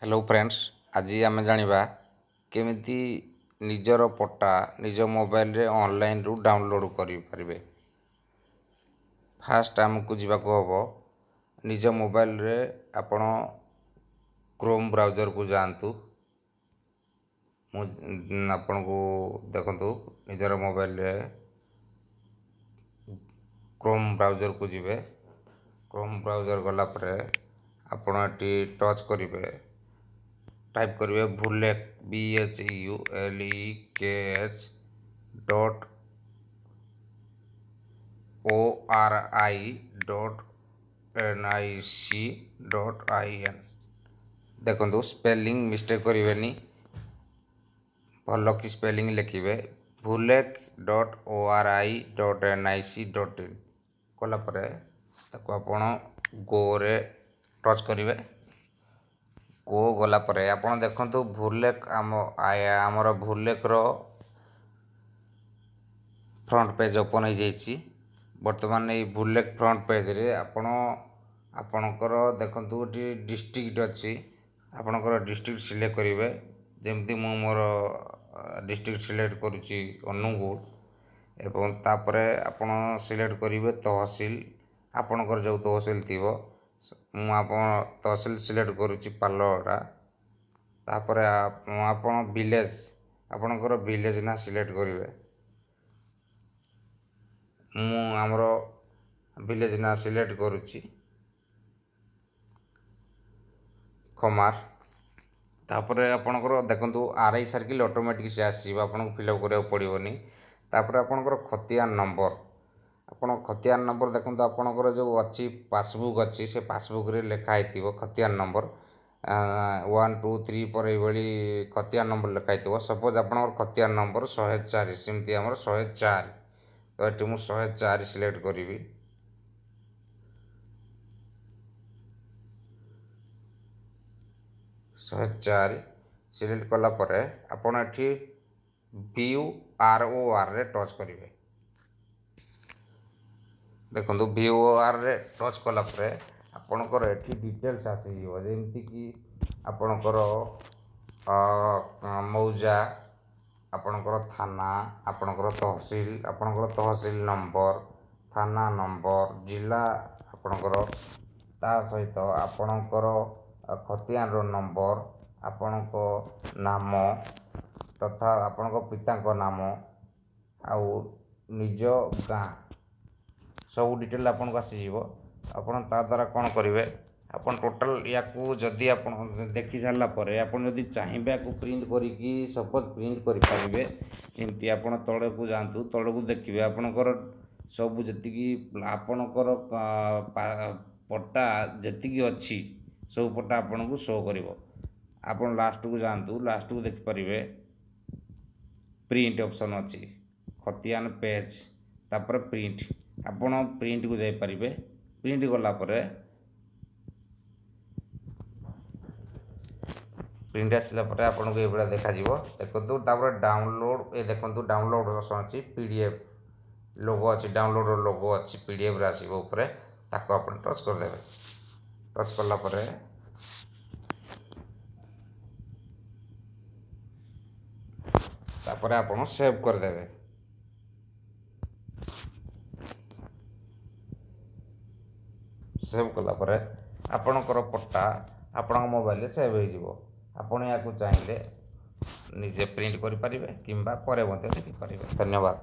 Hello friends, आज आम जाना केमिति निजर पट्टा निज मोबाइल रे ऑनलाइन रु डाउनलोड करें। फास्ट आमको जावाक हम निज मोबाइल रे आपण क्रोम ब्राउजर को जातु। आपण को देखु निजर मोबाइल रे क्रोम ब्राउजर को जीवे। क्रोम ब्राउजर गला परे आपण एटी टच करेंगे, टाइप करेंगे भुलेक BHULEK.ORI.NIC.IN। देखो स्पेलिंग मिस्टेक करेंगे, भल कि स्पेलिंग लिखे भुलेक.ORI.NIC.IN कलापर आपण गो रे टच करेंगे। गो गला परे आपण देखंतु भुलेक आमर भुलेक रो फ्रंट पेज ओपन हो जाइए। बर्तमान ये भुलेक फ्रंट पेज रे आपणकर देखंतु ये डिस्ट्रिक्ट अच्छी, आपणकर डिस्ट्रिक्ट सिलेक्ट करेंगे। जमती मु मोर डिस्ट्रिक्ट सिलेक्ट करुच्ची अनुगुल, एवं तापर आपण सिलेक्ट करेंगे तहसील, आपणकर जो तहसील थी तहसील सिलेक्ट करुच्ची पालड़ा। तापर आपण विलेज, आपणकर विलेज ना सिलेक्ट करेंगे। मु आमर विलेज ना सिलेक्ट करुच्ची खमार। तापर आपणकर देखंतु RI सर्किल ऑटोमेटिक से आसीबा, आपन फिलअप करिया पड़िबोनी। तापर आपणकर खतियान नंबर, आपण खतियान नंबर देखंतु आपणकर जो अच्छी पासबुक अच्छी से पासबुक रे लिखा हेतिबो खतियान नंबर 1 2 3 पर एभली खतियान नंबर लिखा हेतिबो। सपोज आपणकर खतियान नंबर 104, सिमती हमर 104, तो एटी मु 104 सिलेक्ट करिवि। 104 सिलेक्ट कला परे आपण एठी व्यू ROR रे टच करेंगे। देखो व्यू ROR रे टच कला परे आपणकर एठी डिटेल्स आसीजिवो, जेमति कि आपणकर मौजा, आपणकर थाना, आपणकर तहसील, आपणकर तहसील नंबर, थाना नंबर, जिला आपणकर, ता सहित आपणकर खतियान रो नंबर, आपणको नाम तथा आपणको पिताको नाम आउ निज गाँ सब डिटेल आपन को आसीजिवो। आपन ता द्वारा कौन करेंगे, आपन टोटाल या जदि आप देखी सारा पर आपन जदि चाहिए या प्रिंट करिकी सपोज प्रिंट करेंगे। जमती आप तले को जातु, तले को देखिए आपणकर सब जी आपणकर पट्टा जी अच्छी सब पट्टा आपन को शो कर। आपन लास्ट को जातु, लास्ट को देखिपारे प्रिंट ऑप्शन अच्छी खतियान पेज, तापर प्रिंट, आपन प्रिंट को जाइपारे। प्रिंट गला परे प्रिंट आसला परे आपन को एबडा देखा जीवो। देखंतु तापर डाउनलोड, ए देखंतु डाउनलोड ऑप्शन अच्छी, PDF लोगो अच्छी, डाउनलोड लोगो अच्छी PDF रे आसीबो ऊपर, ताको आपन टच कर देबे। टच करला परे तापर आपन सेव कर देबे। सेव कला परे आपणकर पट्टा आपण मोबाइल रे सेव हो जिवो। आपण या को चाहिए निजे प्रिंट करि परिबे किंबा परे मते देखि परिबे। धन्यवाद।